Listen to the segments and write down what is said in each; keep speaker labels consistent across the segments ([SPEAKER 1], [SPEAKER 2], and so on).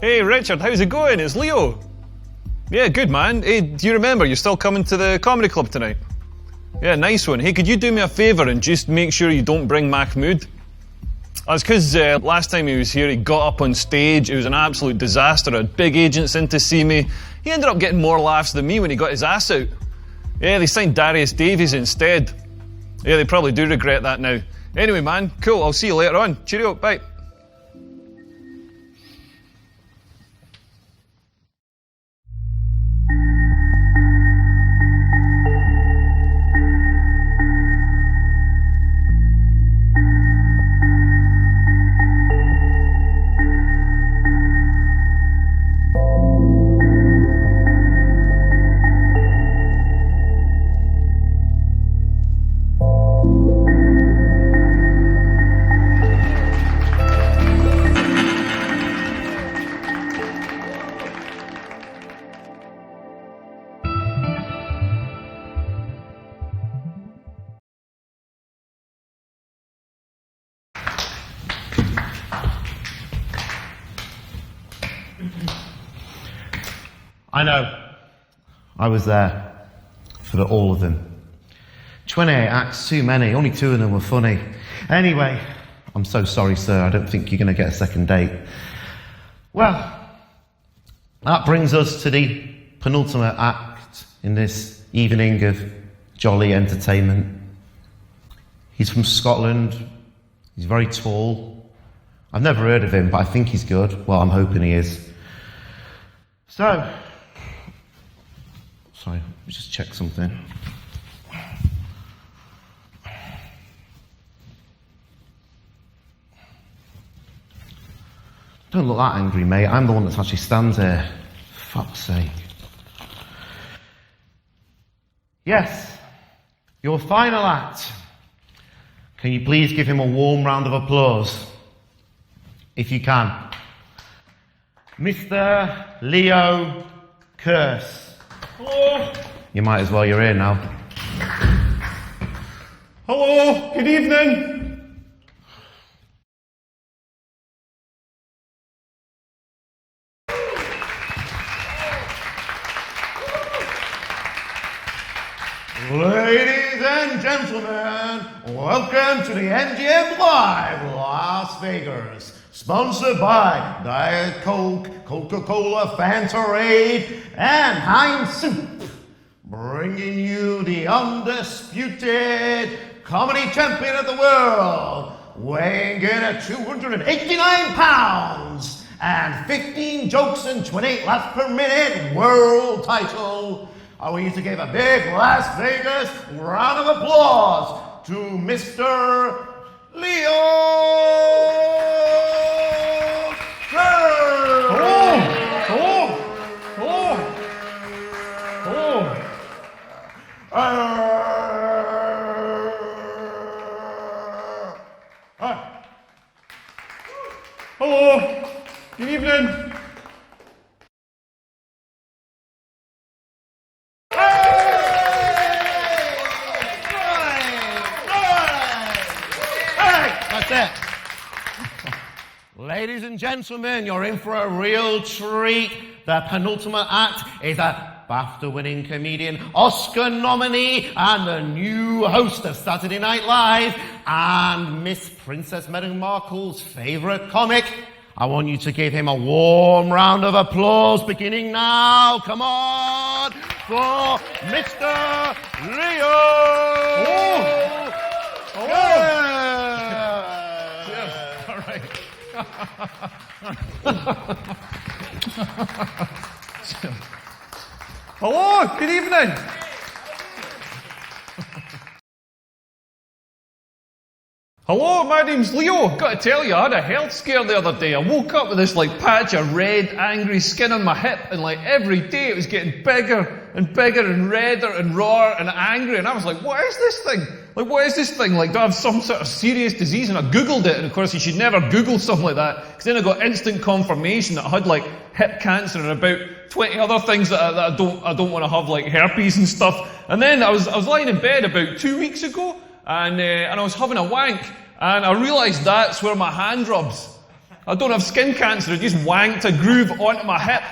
[SPEAKER 1] Hey Richard, how's it going? It's Leo. Yeah, good man. Hey, do you remember you're still coming to the comedy club tonight? Yeah, nice one. Hey, could you do me a favour and just make sure you don't bring Mahmood? That's because last time he was here, he got up on stage. It was an absolute disaster. I had big agents in to see me. He ended up getting more laughs than me when he got his ass out. Yeah, they signed Darius Davies instead. Yeah, they probably do regret that now. Anyway, man, cool. I'll see you later on. Cheerio, bye.
[SPEAKER 2] I know. I was there for all of them. 28 acts, too many. Only 2 of them were funny. Anyway, I'm so sorry, sir. I don't think you're going to get a second date. Well, that brings us to the penultimate act in this evening of jolly entertainment. He's from Scotland. He's very tall. I've never heard of him, but I think he's good. Well, I'm hoping he is. So, sorry, let me just check something. Don't look that angry, mate. I'm the one that actually stands here. Fuck's sake. Yes, your final act. Can you please give him a warm round of applause? If you can. Mr. Leo Curse.
[SPEAKER 1] Hello.
[SPEAKER 2] You might as well, you're here now.
[SPEAKER 1] Hello, good evening.
[SPEAKER 2] Ladies and gentlemen, welcome to the MGM Live Las Vegas. Sponsored by Diet Coke, Coca-Cola, Fantarade, and Heinz Soup. Bringing you the undisputed comedy champion of the world, weighing in at 289 pounds and 15 jokes and 28 laughs per minute world title. I want you to give a big Las Vegas round of applause to Mr. Leo.
[SPEAKER 1] Hello, good evening.
[SPEAKER 2] That's it. Ladies and gentlemen, you're in for a real treat. The penultimate act is a BAFTA-winning comedian, Oscar nominee, and the new host of Saturday Night Live, and Miss Princess Meghan Markle's favourite comic. I want you to give him a warm round of applause, beginning now. Come on, for Mr. Leo.
[SPEAKER 1] All right. Hello, good evening. Hello, my name's Leo. Got to tell you, I had a health scare the other day. I woke up with this patch of red, angry skin on my hip, and every day it was getting bigger and redder and rawer and angry, and I was like, what is this thing? What is this thing? Do I have some sort of serious disease? And I Googled it, and of course you should never Google something like that, because then I got instant confirmation that I had hip cancer and about 20 other things that I don't want to have, herpes and stuff. And then I was lying in bed about 2 weeks ago, and I was having a wank, and I realised that's where my hand rubs. I don't have skin cancer, I just wanked a groove onto my hip.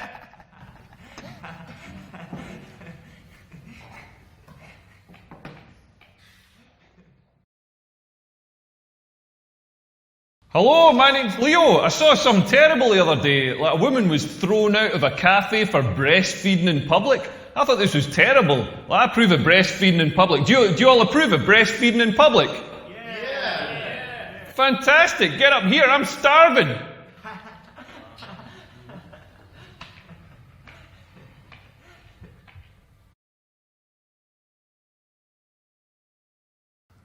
[SPEAKER 1] Hello, my name's Leo. I saw something terrible the other day. Like a woman was thrown out of a cafe for breastfeeding in public. I thought this was terrible. Well, I approve of breastfeeding in public. Do you all approve of breastfeeding in public? Yeah. Fantastic. Get up here. I'm starving.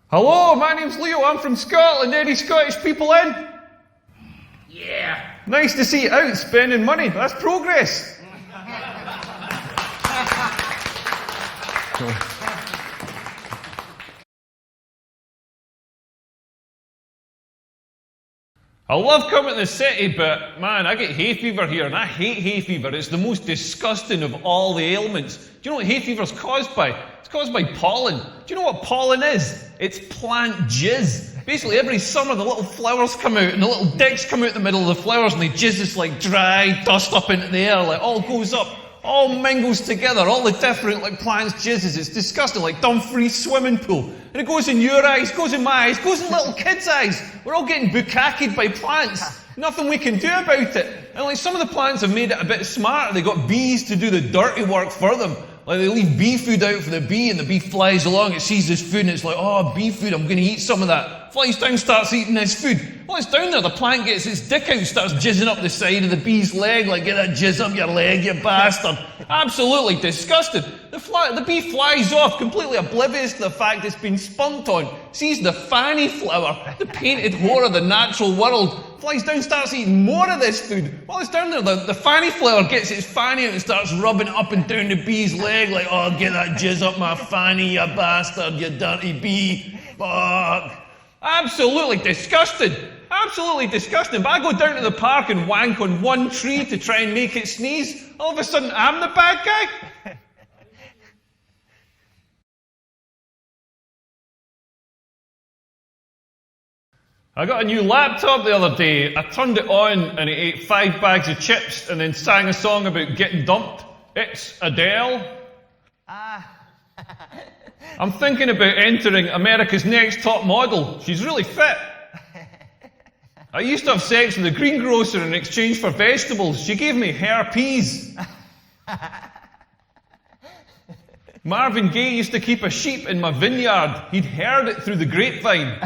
[SPEAKER 1] Hello, my name's Leo. I'm from Scotland. Any Scottish people in? Yeah. Nice to see you out spending money. That's progress. I love coming to the city, but man, I get hay fever here, and I hate hay fever. It's the most disgusting of all the ailments. Do you know what hay fever's caused by? It's caused by pollen. Do you know what pollen is? It's plant jizz. Basically, every summer the little flowers come out, and the little dicks come out the middle of the flowers, and they jizz this like dry dust up into the air, like all goes up, all mingles together, all the different like plants jizzes. It's disgusting, like Dumfries swimming pool. And it goes in your eyes, goes in my eyes, goes in little kids' eyes. We're all getting bukkakied by plants. Nothing we can do about it. And like some of the plants have made it a bit smarter. They got bees to do the dirty work for them. Like they leave bee food out for the bee, and the bee flies along, it sees this food, and it's like, oh, bee food, I'm going to eat some of that. Flies down, starts eating this food. While it's down there, the plant gets its dick out, starts jizzing up the side of the bee's leg, like, get that jizz up your leg, you bastard. Absolutely disgusted. The bee flies off, completely oblivious to the fact it's been spunked on, sees the fanny flower, the painted whore of the natural world, flies down, starts eating more of this food. While it's down there, the fanny flower gets its fanny out and starts rubbing it up and down the bee's leg, like, oh, get that jizz up my fanny, you bastard, you dirty bee. Fuck. Absolutely disgusting. Absolutely disgusting. But I go down to the park and wank on one tree to try and make it sneeze. All of a sudden, I'm the bad guy. I got a new laptop the other day. I turned it on and it ate 5 bags of chips and then sang a song about getting dumped. It's Adele. I'm thinking about entering America's Next Top Model. She's really fit. I used to have sex with a greengrocer in exchange for vegetables. She gave me herpes. Marvin Gaye used to keep a sheep in my vineyard. He'd heard it through the grapevine.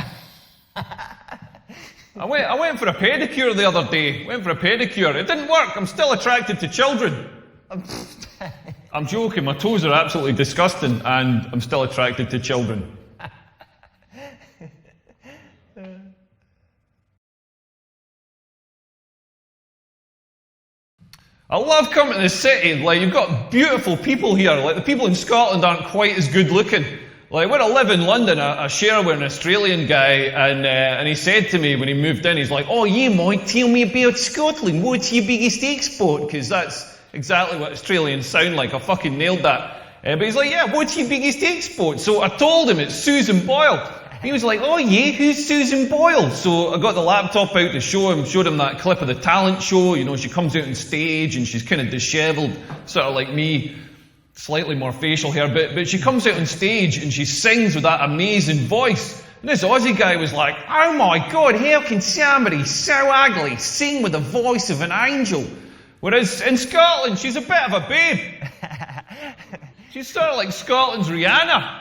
[SPEAKER 1] I went for a pedicure the other day. It didn't work. I'm still attracted to children. I'm joking. My toes are absolutely disgusting, and I'm still attracted to children. I love coming to the city. Like, you've got beautiful people here. Like, the people in Scotland aren't quite as good looking. Like, when I live in London, I share with an Australian guy, and he said to me when he moved in, he's like, oh, you might tell me about Scotland. What's your biggest export? Because that's exactly what Australians sound like. I fucking nailed that. But he's like, yeah, what's your biggest export? So I told him it's Susan Boyle. He was like, oh yeah, who's Susan Boyle? So I got the laptop out to showed him that clip of the talent show. You know, she comes out on stage and she's kind of dishevelled, sort of like me, slightly more facial hair, but she comes out on stage and she sings with that amazing voice. And this Aussie guy was like, oh my God, how can somebody so ugly sing with the voice of an angel? Whereas in Scotland, she's a bit of a babe. She's sort of like Scotland's Rihanna.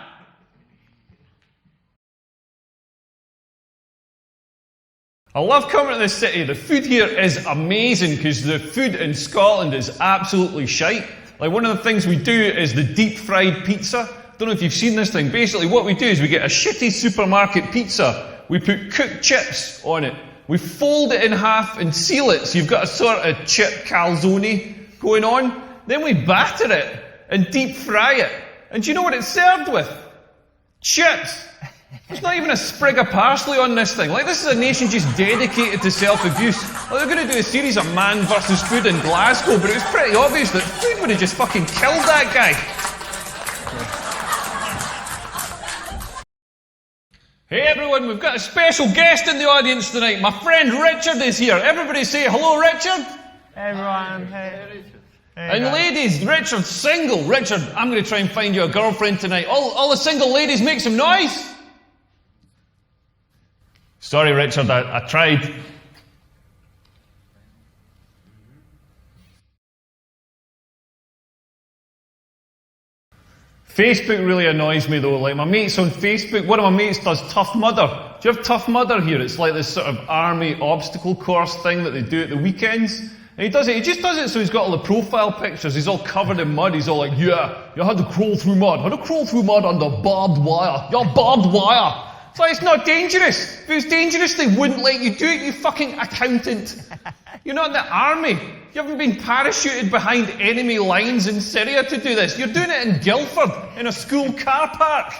[SPEAKER 1] I love coming to this city. The food here is amazing because the food in Scotland is absolutely shite. Like, one of the things we do is the deep fried pizza. Don't know if you've seen this thing. Basically, what we do is we get a shitty supermarket pizza. We put cooked chips on it. We fold it in half and seal it, so you've got a sort of chip calzone going on. Then we batter it and deep fry it. And do you know what it's served with? Chips. There's not even a sprig of parsley on this thing. Like, this is a nation just dedicated to self-abuse. Like, they're going to do a series of Man versus Food in Glasgow, but it was pretty obvious that food would have just fucking killed that guy. Hey everyone, we've got a special guest in the audience tonight. My friend Richard is here. Everybody say hello, Richard.
[SPEAKER 3] Hey everyone, hey.
[SPEAKER 1] And ladies, Richard's single. Richard, I'm going to try and find you a girlfriend tonight. All the single ladies, make some noise. Sorry, Richard, I tried. Facebook really annoys me though. Like my mates on Facebook, one of my mates does Tough Mudder. Do you have Tough Mudder here? It's like this sort of army obstacle course thing that they do at the weekends. And he does it, he just does it so he's got all the profile pictures, he's all covered in mud, he's all like, yeah, you had to crawl through mud, under barbed wire, you're barbed wire. It's like, it's not dangerous. If it was dangerous, they wouldn't let you do it, you fucking accountant. You're not in the army. You haven't been parachuted behind enemy lines in Syria to do this. You're doing it in Guildford, in a school car park.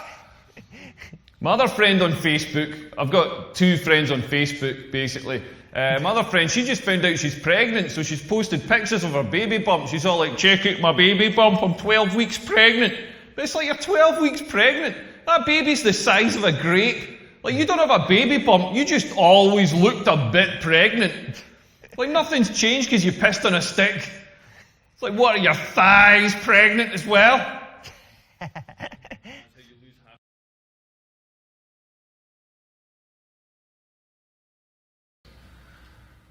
[SPEAKER 1] My other friend on Facebook, I've got two friends on Facebook, basically. My other friend, she just found out she's pregnant, so she's posted pictures of her baby bump. She's all like, check out my baby bump, I'm 12 weeks pregnant. But it's like, you're 12 weeks pregnant. That baby's the size of a grape. Like, you don't have a baby bump, you just always looked a bit pregnant. Like, nothing's changed because you pissed on a stick. It's like, what, are your thighs pregnant as well?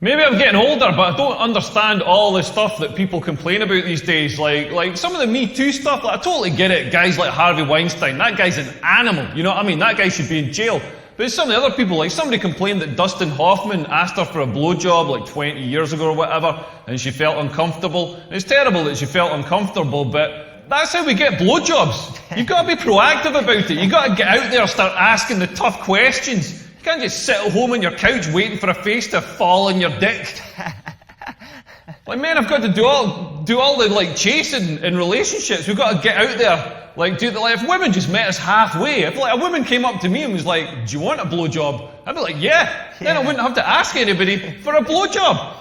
[SPEAKER 1] Maybe I'm getting older, but I don't understand all the stuff that people complain about these days. Like some of the Me Too stuff, like, I totally get it. Guys like Harvey Weinstein, that guy's an animal. You know what I mean? That guy should be in jail. But it's some of the other people, like somebody complained that Dustin Hoffman asked her for a blowjob like 20 years ago or whatever, and she felt uncomfortable. And it's terrible that she felt uncomfortable, but that's how we get blowjobs. You've got to be proactive about it. You've got to get out there and start asking the tough questions. You can't just sit at home on your couch waiting for a face to fall in your dick. Like, men have got to do all the like chasing in relationships. We've got to get out there. Like, if women just met us halfway, if like a woman came up to me and was like, do you want a blowjob? I'd be like, yeah. Then I wouldn't have to ask anybody for a blowjob.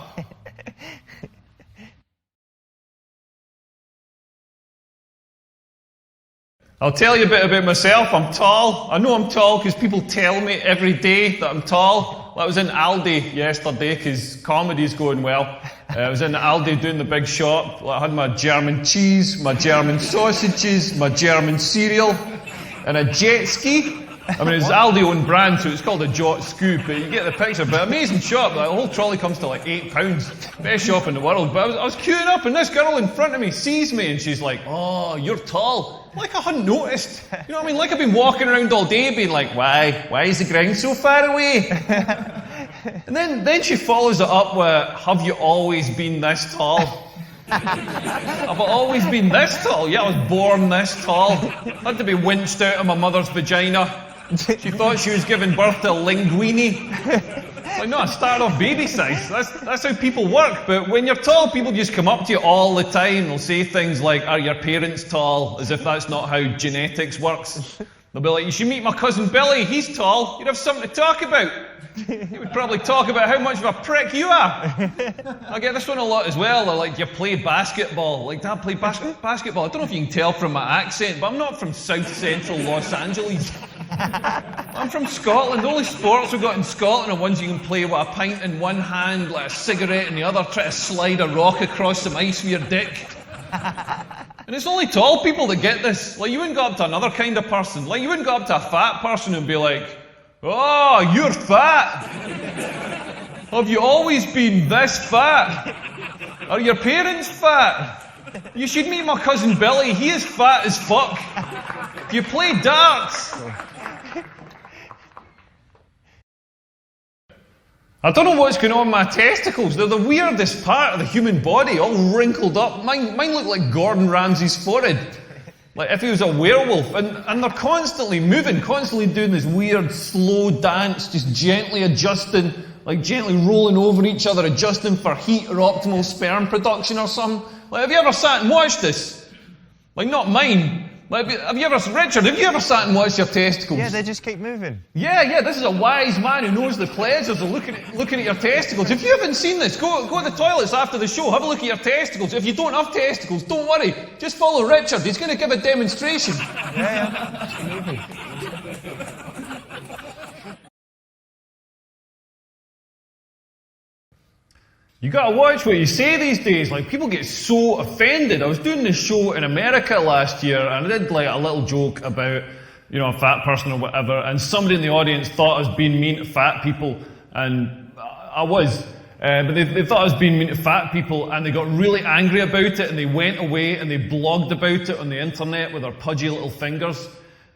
[SPEAKER 1] I'll tell you a bit about myself. I'm tall. I know I'm tall because people tell me every day that I'm tall. I was in Aldi yesterday because comedy's going well. I was in Aldi doing the big shop. I had my German cheese, my German sausages, my German cereal, and a jet ski. I mean, it's Aldi own brand, so it's called a Jot Scoop, but you get the picture. But amazing shop. Like, the whole trolley comes to like £8. Best shop in the world. But I was queuing up, and this girl in front of me sees me, and she's like, "Oh, you're tall." Like I hadn't noticed. You know what I mean? Like I've been walking around all day, being like, "Why is the ground so far away?" And then she follows it up with, "Have you always been this tall?" Have I always been this tall? Yeah, I was born this tall. Had to be winched out of my mother's vagina. She thought she was giving birth to a linguine. Like, no, I started off baby size. That's how people work. But when you're tall, people just come up to you all the time. They'll say things like, "Are your parents tall?" As if that's not how genetics works. They'll be like, "You should meet my cousin Billy. He's tall. You'd have something to talk about." He would probably talk about how much of a prick you are. I get this one a lot as well. They're like, "You play basketball." Like, "Dad, play basketball." I don't know if you can tell from my accent, but I'm not from South Central Los Angeles. I'm from Scotland. The only sports we've got in Scotland are ones you can play with a pint in one hand, like a cigarette in the other, try to slide a rock across some ice with your dick. And it's only tall people that get this. Like, you wouldn't go up to another kind of person. Like, you wouldn't go up to a fat person and be like, "Oh, you're fat. Have you always been this fat? Are your parents fat? You should meet my cousin Billy. He is fat as fuck. Do you play darts?" I don't know what's going on with my testicles. They're the weirdest part of the human body, all wrinkled up. Mine look like Gordon Ramsay's forehead. Like if he was a werewolf. And they're constantly moving, constantly doing this weird slow dance, just gently adjusting, like gently rolling over each other, adjusting for heat or optimal sperm production or something. Like, have you ever sat and watched this? Like, not mine. Like, Richard, have you ever sat and watched your testicles?
[SPEAKER 3] Yeah, they just keep moving.
[SPEAKER 1] Yeah, this is a wise man who knows the pleasures of looking at your testicles. If you haven't seen this, go to the toilets after the show, have a look at your testicles. If you don't have testicles, don't worry. Just follow Richard, he's going to give a demonstration.
[SPEAKER 3] Yeah. It's moving.
[SPEAKER 1] You gotta watch what you say these days. Like, people get so offended. I was doing this show in America last year, and I did like a little joke about, you know, a fat person or whatever, and somebody in the audience thought I was being mean to fat people, and I was. But they thought I was being mean to fat people, and they got really angry about it, and they went away and they blogged about it on the internet with their pudgy little fingers.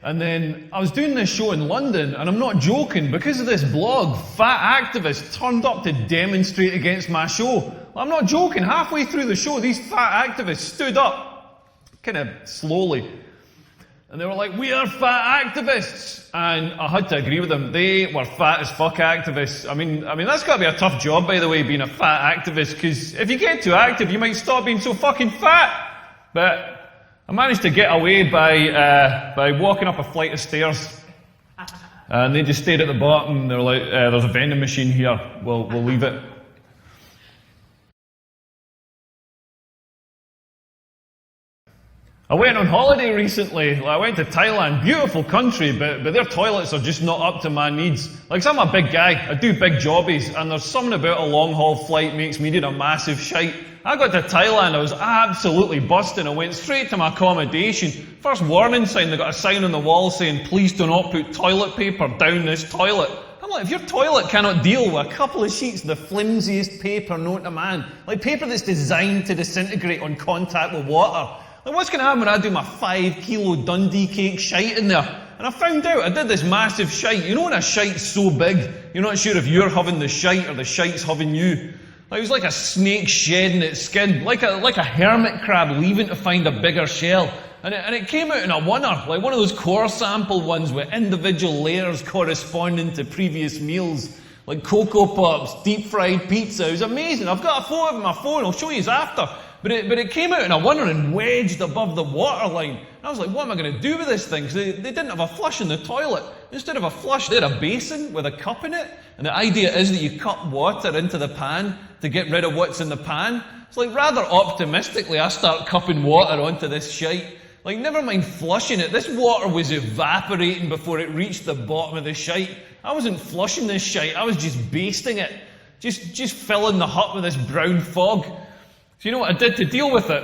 [SPEAKER 1] And then I was doing this show in London, and I'm not joking, because of this blog, fat activists turned up to demonstrate against my show. I'm not joking, halfway through the show, these fat activists stood up, kind of slowly, and they were like, "We are fat activists!" And I had to agree with them. They were fat as fuck activists. I mean, that's got to be a tough job, by the way, being a fat activist, because if you get too active, you might stop being so fucking fat. But I managed to get away by walking up a flight of stairs, and they just stayed at the bottom. They were like, "There's a vending machine here. We'll leave it." I went on holiday recently. I went to Thailand, beautiful country, but their toilets are just not up to my needs. Like, I'm a big guy, I do big jobbies, and there's something about a long haul flight makes me need a massive shite. I got to Thailand, I was absolutely busting. I went straight to my accommodation. First warning sign, they got a sign on the wall saying, "Please do not put toilet paper down this toilet." I'm like, if your toilet cannot deal with a couple of sheets of the flimsiest paper known to man, like paper that's designed to disintegrate on contact with water, like, what's going to happen when I do my 5 kilo Dundee cake shite in there? And I found out I did this massive shite. You know when a shite's so big, you're not sure if you're having the shite or the shite's having you. Like, it was like a snake shedding its skin, like a hermit crab leaving to find a bigger shell. And it came out in a oneer, like one of those core sample ones with individual layers corresponding to previous meals. Like Cocoa Pops, deep fried pizza. It was amazing. I've got a photo of my phone, I'll show you after. But it came out in a oneer and wedged above the waterline. And I was like, what am I going to do with this thing? Because they didn't have a flush in the toilet. Instead of a flush, they had a basin with a cup in it. And the idea is that you cup water into the pan to get rid of what's in the pan. It's like, rather optimistically, I start cupping water onto this shite. Like, never mind flushing it. This water was evaporating before it reached the bottom of the shite. I wasn't flushing this shite. I was just basting it. Just filling the hut with this brown fog. So you know what I did to deal with it?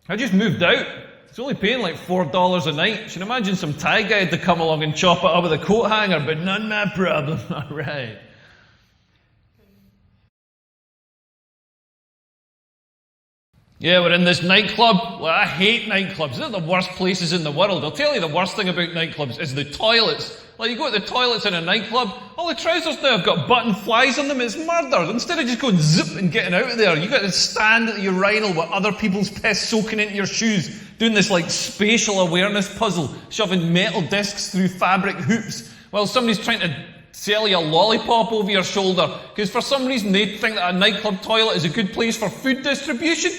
[SPEAKER 1] I just moved out. It's only paying like $4 a night. You should imagine some Thai guy had to come along and chop it up with a coat hanger, but none my problem. Alright. Yeah, we're in this nightclub. Well, I hate nightclubs. They're the worst places in the world. I'll tell you the worst thing about nightclubs is the toilets. Like, you go to the toilets in a nightclub, all the trousers now have got button flies on them. It's murder. Instead of just going zip and getting out of there, you got to stand at the urinal with other people's piss soaking into your shoes, doing this like spatial awareness puzzle, shoving metal discs through fabric hoops, while somebody's trying to sell you a lollipop over your shoulder, because for some reason they think that a nightclub toilet is a good place for food distribution.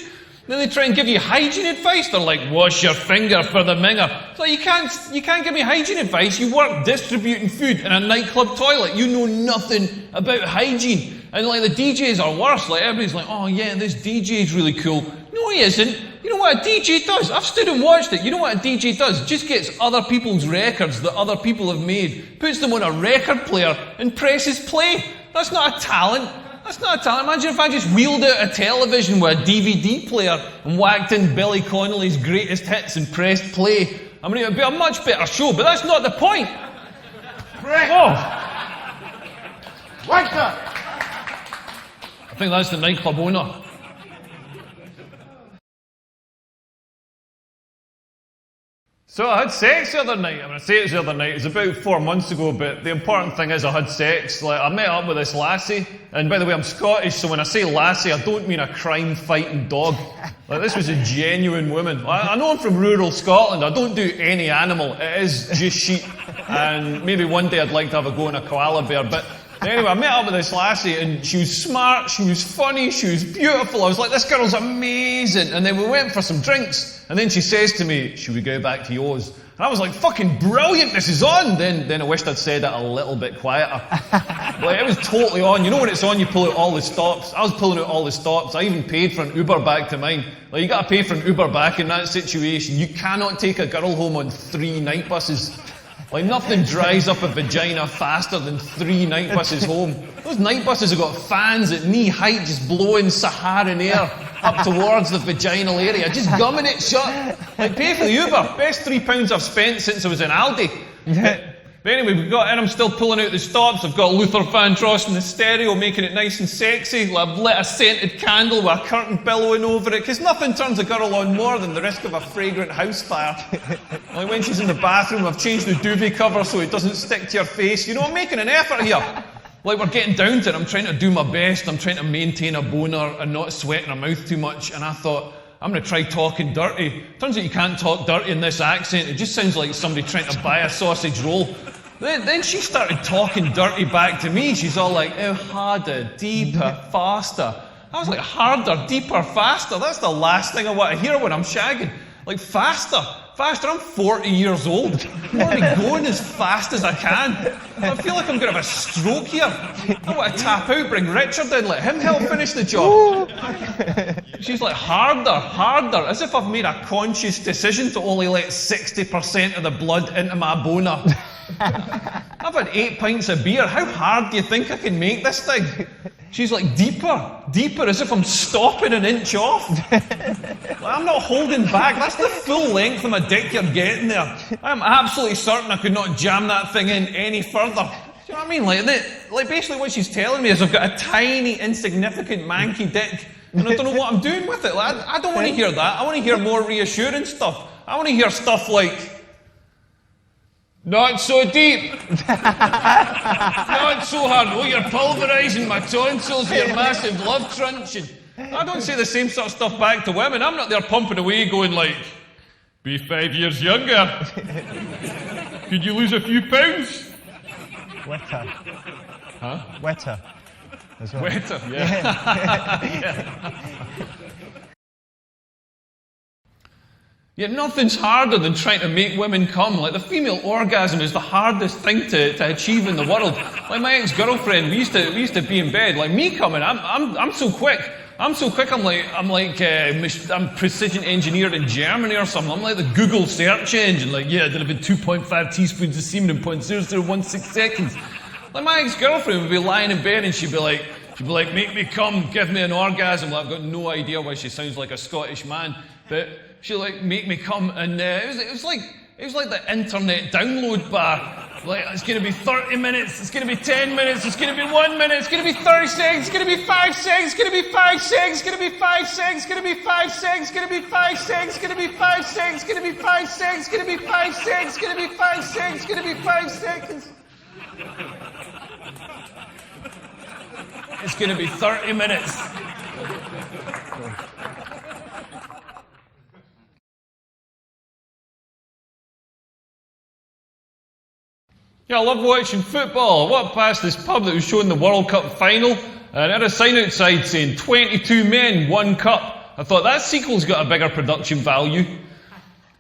[SPEAKER 1] Then they try and give you hygiene advice. They're like, wash your finger for the minger. So you can't give me hygiene advice. You work distributing food in a nightclub toilet. You know nothing about hygiene. And like the DJs are worse. Like everybody's like, oh yeah, this DJ's really cool. No, he isn't. You know what a DJ does? I've stood and watched it. You know what a DJ does? Just gets other people's records that other people have made, puts them on a record player and presses play. That's not a talent. That's not a talent. Imagine if I just wheeled out a television with a DVD player and whacked in Billy Connolly's greatest hits and pressed play. I mean, it would be a much better show, but that's not the point.
[SPEAKER 2] Prick!
[SPEAKER 1] Oh,
[SPEAKER 2] Wanker!
[SPEAKER 1] I think that's the nightclub owner. So I had sex the other night. I mean, I say it was the other night. It was about 4 months ago, but the important thing is I had sex. Like, I met up with this lassie, and by the way, I'm Scottish, so when I say lassie, I don't mean a crime-fighting dog. Like, this was a genuine woman. I know I'm from rural Scotland. I don't do any animal. It is just sheep. And maybe one day I'd like to have a go on a koala bear, but anyway, I met up with this lassie, and she was smart, she was funny, she was beautiful. I was like, this girl's amazing. And then we went for some drinks, and then she says to me, should we go back to yours? And I was like, fucking brilliant, this is on. Then I wished I'd said it a little bit quieter. Like, it was totally on. You know when it's on, you pull out all the stops. I was pulling out all the stops. I even paid for an Uber back to mine. Like, you gotta pay for an Uber back in that situation. You cannot take a girl home on 3 night buses. Like nothing dries up a vagina faster than 3 night buses home. Those night buses have got fans at knee height just blowing Saharan air up towards the vaginal area, just gumming it shut. Like pay for the Uber. Best £3 I've spent since I was in Aldi. But anyway, we've got in, I'm still pulling out the stops. I've got Luther Vandross in the stereo, making it nice and sexy. I've lit a scented candle with a curtain billowing over it, because nothing turns a girl on more than the risk of a fragrant house fire. Like when she's in the bathroom, I've changed the duvet cover so it doesn't stick to your face. You know, I'm making an effort here. Like we're getting down to it, I'm trying to do my best. I'm trying to maintain a boner and not sweating her mouth too much. And I thought, I'm going to try talking dirty. Turns out you can't talk dirty in this accent. It just sounds like somebody trying to buy a sausage roll. Then she started talking dirty back to me. She's all like, oh, harder, deeper, faster. I was like, harder, deeper, faster? That's the last thing I want to hear when I'm shagging. Like, faster, faster. I'm 40 years old. I want to be going as fast as I can. I feel like I'm going to have a stroke here. I want to tap out, bring Richard in, let him help finish the job. She's like, harder, harder, as if I've made a conscious decision to only let 60% of the blood into my boner. I've had 8 pints of beer. How hard do you think I can make this thing? She's like, deeper, deeper, as if I'm stopping an inch off. I'm not holding back. That's the full length of my dick you're getting there. I'm absolutely certain I could not jam that thing in any further. Do you know what I mean? Like basically what she's telling me is I've got a tiny, insignificant, manky dick, and I don't know what I'm doing with it. Like, I don't want to hear that. I want to hear more reassuring stuff. I want to hear stuff like, not so deep. Not so hard. Oh, you're pulverising my tonsils with your massive love truncheon. I don't say the same sort of stuff back to women. I'm not there pumping away going like, be 5 years younger. Could you lose a few pounds?
[SPEAKER 3] Wetter.
[SPEAKER 1] Huh?
[SPEAKER 3] Wetter. As well.
[SPEAKER 1] Wetter, yeah. Yeah, nothing's harder than trying to make women come. Like, the female orgasm is the hardest thing to achieve in the world. Like, my ex-girlfriend, we used to be in bed. Like, me coming, I'm so quick. I'm precision engineered in Germany or something. I'm like the Google search engine. Like, yeah, there'd have been 2.5 teaspoons of semen in 0.0016 seconds. Like, my ex-girlfriend would be lying in bed and she'd be like, make me come, give me an orgasm. Well, I've got no idea why she sounds like a Scottish man, but she'd like make me come, and it was like the internet download bar. Like, it's going to be 30 minutes, it's going to be 10 minutes, it's going to be 1 minute, it's going to be 30 seconds, it's going to be 5 seconds, it's going to be 5 seconds, it's going to be 5 seconds, it's going to be 5 seconds, it's going to be 5 seconds, it's going to be 5 seconds, it's going to be 5 seconds, it's going to be 5 seconds, it's going to be 5 seconds, it's going to be 5 seconds. It's going to be 30 minutes. Yeah, I love watching football. I walked past this pub that was showing the World Cup final, and it had a sign outside saying 22 men, 1 cup. I thought that sequel's got a bigger production value.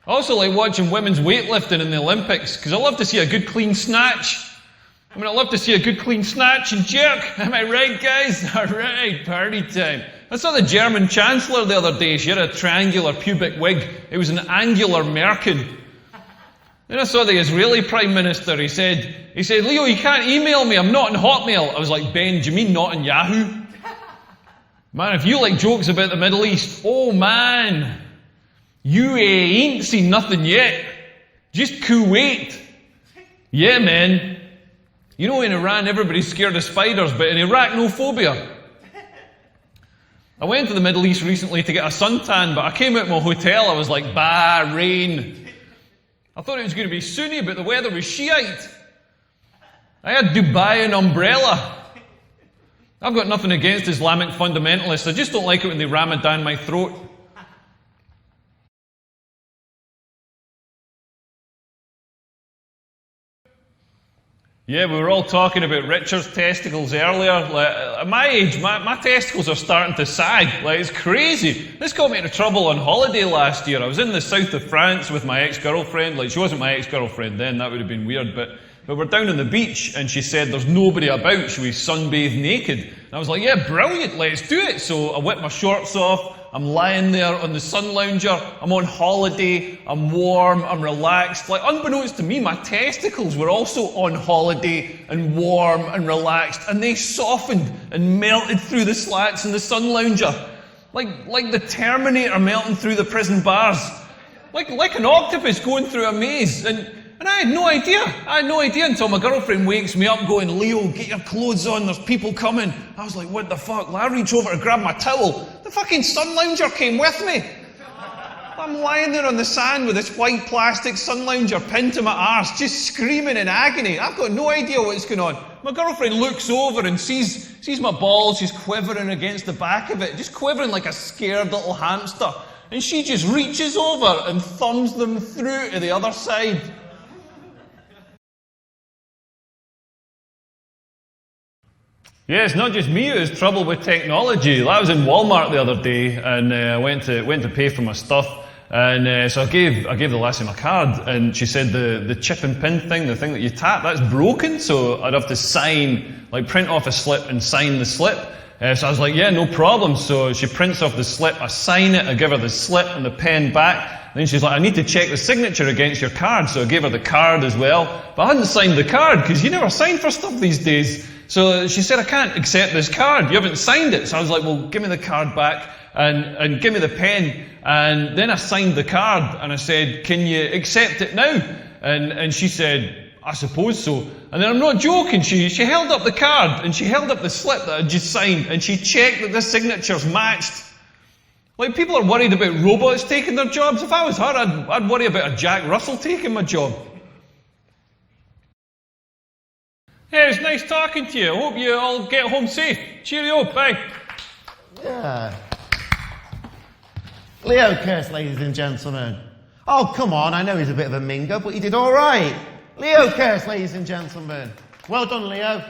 [SPEAKER 1] I also like watching women's weightlifting in the Olympics, because I love to see a good clean snatch. I love to see a good clean snatch and jerk. Am I right, guys? Alright, party time. I saw the German Chancellor the other day. She had a triangular pubic wig. It was an angular merkin. Then I saw the Israeli Prime Minister. He said, Leo, you can't email me. I'm not on Hotmail. I was like, Ben, do you mean not on Yahoo? Man, if you like jokes about the Middle East, oh man, you ain't seen nothing yet. Just Kuwait. Yeah, man. You know, in Iran, everybody's scared of spiders, but in Iraq, no phobia. I went to the Middle East recently to get a suntan, but I came out of my hotel, I was like, rain. I thought it was going to be sunny, but the weather was Shiite. I had Dubai and umbrella. I've got nothing against Islamic fundamentalists, I just don't like it when they ram it down my throat. Yeah, we were all talking about Richard's testicles earlier. Like, at my age, my testicles are starting to sag. Like, it's crazy. This got me into trouble on holiday last year. I was in the south of France with my ex-girlfriend. Like, she wasn't my ex-girlfriend then, that would have been weird, but we're down on the beach, and she said there's nobody about, should we sunbathe naked? And I was like, yeah, brilliant, let's do it. So I whipped my shorts off, I'm lying there on the sun lounger, I'm on holiday, I'm warm, I'm relaxed. Like, unbeknownst to me, my testicles were also on holiday and warm and relaxed, and they softened and melted through the slats in the sun lounger. Like the Terminator melting through the prison bars. Like an octopus going through a maze. And I had no idea. I had no idea until my girlfriend wakes me up going, Leo, get your clothes on, there's people coming. I was like, what the fuck? Well, I reach over to grab my towel. The fucking sun lounger came with me. I'm lying there on the sand with this white plastic sun lounger pinned to my arse, just screaming in agony. I've got no idea what's going on. My girlfriend looks over and sees my balls, she's quivering against the back of it, just quivering like a scared little hamster. And she just reaches over and thumbs them through to the other side. Yeah, it's not just me who has trouble with technology. I was in Walmart the other day and I went to pay for my stuff, and so I gave the lassie my card, and she said the chip and pin thing, the thing that you tap, that's broken, so I'd have to sign, like print off a slip and sign the slip. So I was like, yeah, no problem. So she prints off the slip, I sign it, I give her the slip and the pen back. And then she's like, I need to check the signature against your card. So I gave her the card as well. But I hadn't signed the card, because you never sign for stuff these days. So she said, I can't accept this card. You haven't signed it. So I was like, well, give me the card back and give me the pen. And then I signed the card and I said, can you accept it now? And she said, I suppose so. And then I'm not joking, she held up the card and she held up the slip that I'd just signed and she checked that the signatures matched. Like, people are worried about robots taking their jobs. If I was her, I'd worry about a Jack Russell taking my job. Hey, it's nice talking to you. I hope you all get home safe. Cheerio, bye.
[SPEAKER 2] Yeah. Leo Curse, ladies and gentlemen. Oh, come on, I know he's a bit of a mingo, but he did all right. Leo Curse, ladies and gentlemen. Well done, Leo.